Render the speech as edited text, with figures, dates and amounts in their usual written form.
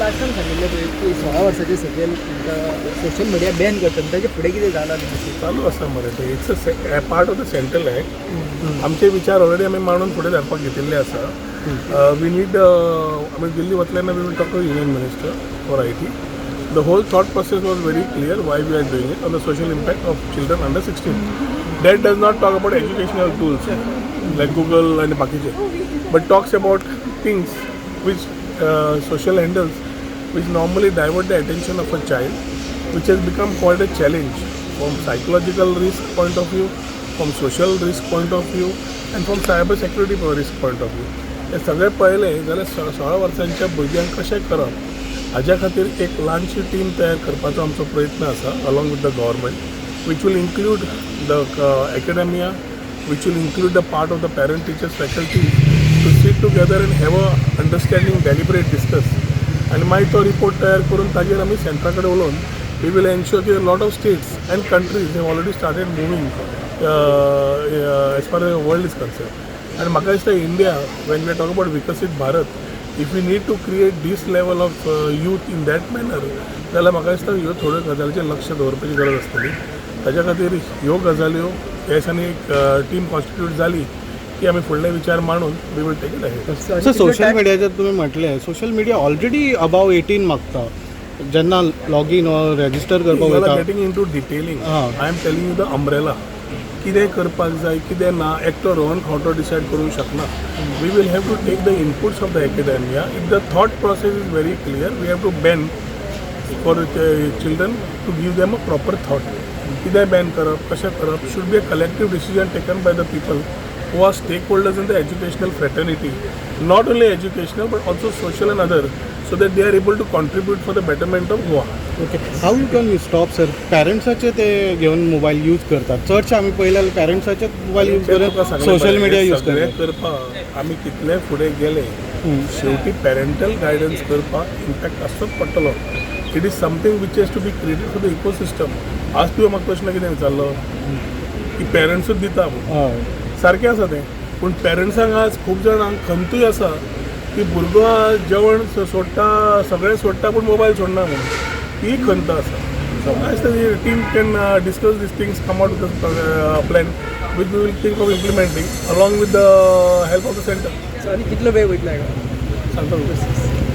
Last time सांगिल्लें पळय की 16 वर्सांचे सकयल सोशल मिडिया बॅन करतात ताचे फुडें कितें जालां चालू आसा मरे ते it's a part of the central act. आमचे विचार ऑलरेडी आमी मांडून फुडें धाडपाक घेतिल्ले आसा. वी नीड आमी दिल्ली वतल्यान we will talk to union minister for IT. The whole thought process was very clear why we are doing it on the social impact of children under 16. That does not talk about educational tools like Google and Bakiche, but talks about things which social handles which normally divert the attention of a child, which has become quite a challenge from psychological risk point of view, from social risk point of view, and from cyber security risk point of view. हे सगळें पळयलें जाल्यार 16 वर्सांच्या भुरग्यांक कशें करप हाज्या खातीर एक ल्हानशी टीम तयार करपाचो आमचो प्रयत्न आसा along with the government, which will include the academia, which will include the part of the parent teachers faculty to sit together and have a understanding deliberate discuss. आनी मागीर तो रिपोर्ट तयार करून ताजेर आमी सेंट्रा कडेन उलोवन वी वील एन्श्योर की lot of states and countries have already started moving as far as world is concern. आनी म्हाका दिसता India when we talk about विकसीत Bharat, if we need to create this level of youth in that manner, जाल्यार म्हाका दिसता ह्यो थोड्यो गजालीचेर लक्ष दवरपाची गरज आसतली. ताच्या खातीर ह्यो गजाल्यो ह्या दिसांनी एक टीम कॉन्स्टिट्यूट जाली की आमी फुडले विचार मांडून we will take it ahead. Sir social मिडियाचेर तुमी म्हटलें सोशल मिडिया ऑलरेडी अबाव 18 मागता जेन्ना लॉगीन वा रजिस्टर करपाक वयता. Getting in to detailing, I am telling you the umbrella कितें करपाक जाय कितें ना एकटो रोहन खावटो डिसायड करूंक शकना. We will have to take the inputs of the academia. If the thought process is very clear we have to ban for children to give them a proper thought. कितें ban करप कशें करप should be a collective decision taken by the people who are stakeholders in the educational fraternity, not only educational but also social and other, so that they are able to contribute for the betterment of Goa. Okay, how you can you stop sir? पॅरंट्साचे ते घेवन mobile use करतात. चडशे आमी पळयल्या पॅरंट्साचे mobile use करतात, social media use सगळें करतात. करपाक आमी कितले फुडें गेले शेवटी पॅरंटल गायडन्स करपाक इम्पॅक्ट आसचोच पडटलो. It is something which has to be created for the ecosystem. आज तुवें म्हाका प्रश्न कितें विचारलो की पॅरंट्सूच दिता म्हणून. हय, सारकें आसा तें, पूण पॅरंट्सांक आज खूब जाणांक खंतूय आसा की भुरगो आज जेवण सोडटा सगळें सोडटा पूण मोबायल सोडना म्हणून. ही खंत आसा. सो आयज the team can discuss these things, come out with plan which we will think of implementing along with the help of the centre. आनी कितलो वेळ वयतलो हाका? सांगता